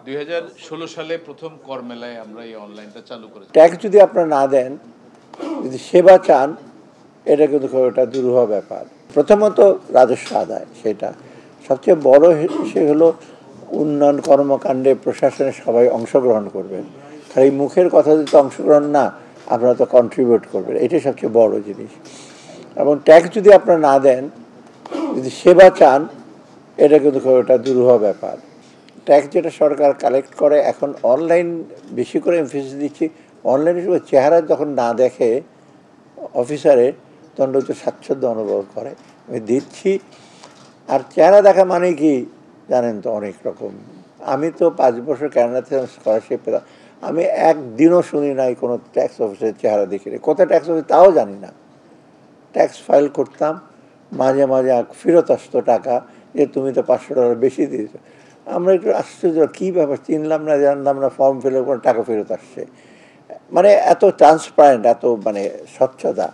2016 সালে প্রথম কর মেলায় আমরা এই অনলাইনটা চালু করেছি। ট্যাক্স যদি আপনারা না দেন, যদি সেবা চান, এটা কিন্তু খুব একটা দুরূহ ব্যাপার। প্রথমত রাজস্ব আদায়, সেটা সবচেয়ে বড় সে হলো উন্নয়ন কর্মকাণ্ডে প্রশাসনের সবাই অংশগ্রহণ করবেন। খালি মুখের কথা যদি অংশগ্রহণ না, আপনারা তো কন্ট্রিবিউট করবেন, এটাই সবচেয়ে বড় জিনিস। এবং ট্যাক্স যদি আপনারা না দেন, যদি সেবা চান, এটা কিন্তু খুব একটা দুরূহ ব্যাপার। ট্যাক্স যেটা সরকার কালেক্ট করে, এখন অনলাইন বেশি করে এমফেসিস দিচ্ছি। অনলাইনে চেহারা যখন না দেখে অফিসারে, তখন হচ্ছে স্বাচ্ছন্দ্য অনুভব করে আমি দিচ্ছি। আর চেহারা দেখা মানে কি জানেন তো, অনেক রকম। আমি তো 5 বছর ক্যানাডাতে স্কলারশিপ পেলাম, আমি একদিনও শুনি নাই কোনো ট্যাক্স অফিসের চেহারা দেখি রে, কোথায় ট্যাক্স অফিস তাও জানি না। ট্যাক্স ফাইল করতাম, মাঝে মাঝে ফেরত আসতো টাকা, যে তুমি তো $500 বেশি দিয়েছো। আমরা একটু আশ্চর্য, কী ব্যাপার, চিনলাম না, জানলাম না, ফর্ম ফিল আপ করে টাকা ফেরত আসছে। মানে এত ট্রান্সপারেন্ট, এত মানে স্বচ্ছতা।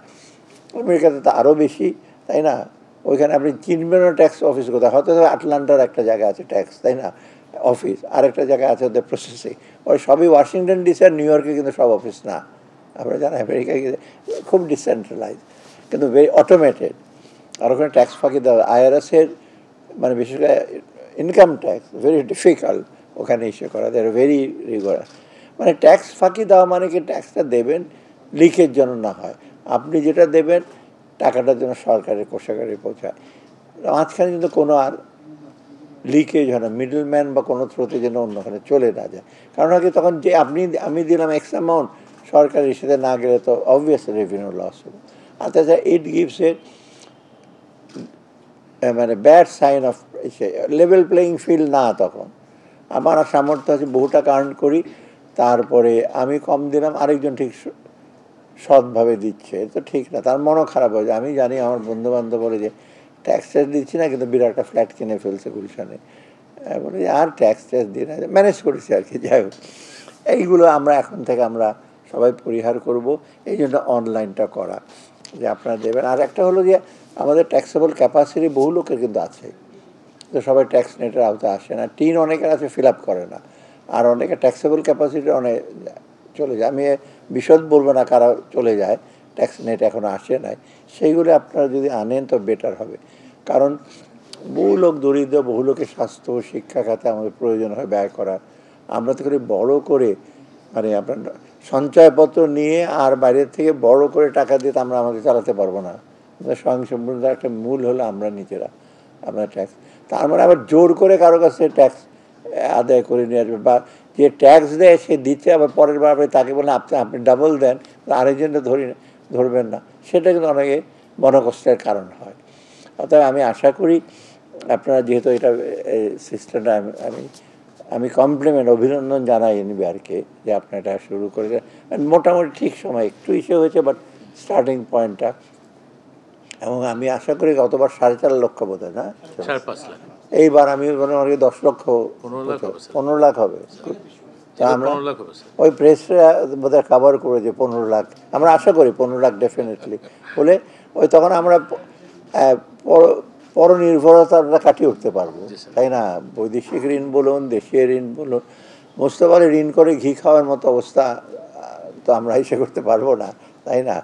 আমেরিকাতে তো আরও বেশি, তাই না? ওইখানে আপনি চিনবেনও ট্যাক্স অফিস কোথায়, হয়তো আটলান্টার একটা জায়গা আছে ট্যাক্স, তাই না, অফিস, আরেকটা জায়গায় আছে ওদের প্রসেসিং। ওই সবই ওয়াশিংটন ডিসি আর নিউ ইয়র্কে কিন্তু সব অফিস না। আমরা জানি আমেরিকায় খুব ডিসেন্ট্রালাইজ, কিন্তু ভেরি অটোমেটেড। আর ওখানে ট্যাক্স ফাঁকি দেওয়া, আইআরএসের মানে বিশেষ করে ইনকাম ট্যাক্স ভেরি ডিফিকাল্ট ওখানে ইস্যু করা, দেয় ভেরি রিগোরাস। মানে ট্যাক্স ফাঁকি দেওয়া মানে কি, ট্যাক্সটা দেবেন লিকের জন্য না হয়, আপনি যেটা দেবেন টাকাটার জন্য সরকারের কোষাগারে পৌঁছায়, মাঝখানে কিন্তু কোনো আর লিকেজ হয় না, মিডল ম্যান বা কোনো থ্রোতে যেন অন্যখানে চলে না যায়। কারণ আগে তখন যে আমি দিলাম এক্স অ্যামাউন্ট, সরকারের সাথে না গেলে তো অবভিয়াস রেভিনিউ লস হলো। আর তাছাড়া ইট গিভস এ মানে bad sign of level playing field না। তখন আমার সামর্থ্য আছে, বহু টাকা আর্ন করি, তারপরে আমি কম দিলাম, আরেকজন ঠিক সৎভাবে দিচ্ছে, তো ঠিক না, তার মনও খারাপ হয়ে যায়। আমি জানি আমার বন্ধুবান্ধব বলে যে ট্যাক্স ট্যাক্স দিচ্ছি না, কিন্তু বিরাট একটা ফ্ল্যাট কিনে ফেলছে গুলশানে, বলে আর ট্যাক্স ট্যাক্স দিয়ে না, ম্যানেজ করেছি আর কি। যাই হোক, এইগুলো আমরা এখন থেকে আমরা সবাই পরিহার করব, এই জন্য অনলাইনটা করা, যে আপনারা দেবেন। আর একটা হলো যে আমাদের ট্যাক্সেবল ক্যাপাসিটি বহু লোকের কিন্তু আছে, তো সবাই ট্যাক্স নেটের আওতায় আসে না, টিন অনেকের আছে ফিল আপ করে না, আর অনেকে ট্যাক্সেবল ক্যাপাসিটি অনেক চলে যায়। আমি বিশদ বলবো না কারা চলে যায়, ট্যাক্স নেট এখনও আসে নাই, সেইগুলো আপনারা যদি আনেন তো বেটার হবে। কারণ বহু লোক দরিদ্র, বহু লোকের স্বাস্থ্য শিক্ষা খাতে আমাদের প্রয়োজন হয় ব্যয় করার। আমরা তো করে বড় করে মানে আপনার সঞ্চয়পত্র নিয়ে আর বাইরের থেকে বড় করে টাকা দিয়ে তো আমরা আমাকে চালাতে পারবো না। আমাদের স্বয়ংসম্পূর্ণ একটা মূল হলো আমরা নিজেরা, আমরা ট্যাক্স, তার মানে আবার জোর করে কারো কাছে ট্যাক্স আদায় করে নিয়ে আসবে, বা যে ট্যাক্স দেয় সে দিচ্ছে, আবার পরের বার তাকে বলে আপনি ডাবল দেন, আরেকজনটা ধরবেন না, সেটা কিন্তু অনেকে মনোকষ্টের কারণ হয়। অর্থাৎ আমি আশা করি আপনারা যেহেতু এটা সিস্টেমটা আমি কমপ্লিমেন্ট অভিনন্দন জানাই এনবিআরকে যে আপনারা এটা শুরু করে, মোটামুটি ঠিক সময় একটু ইস্যু হয়েছে, বাট স্টার্টিং পয়েন্টটা। এবং আমি আশা করি গতবার 4.5 লক্ষ বোধ হয় না, 5.5 লাখ, এইবার আমি মনে করি 10 লক্ষ, 15 লাখ হবে। তা আমরা ওই প্রেসরা বোধহয় কভার করেছে 15 লাখ, আমরা আশা করি 15 লাখ ডেফিনেটলি বলে, ওই তখন আমরা পরনির্ভরতাটা কাটিয়ে উঠতে পারবো, তাই না? বৈদেশিক ঋণ বলুন, দেশীয় ঋণ বলুন, মোস্তফারে ঋণ করে ঘি খাওয়ার মতো অবস্থা তো আমরা এসে করতে পারবো না, তাই না?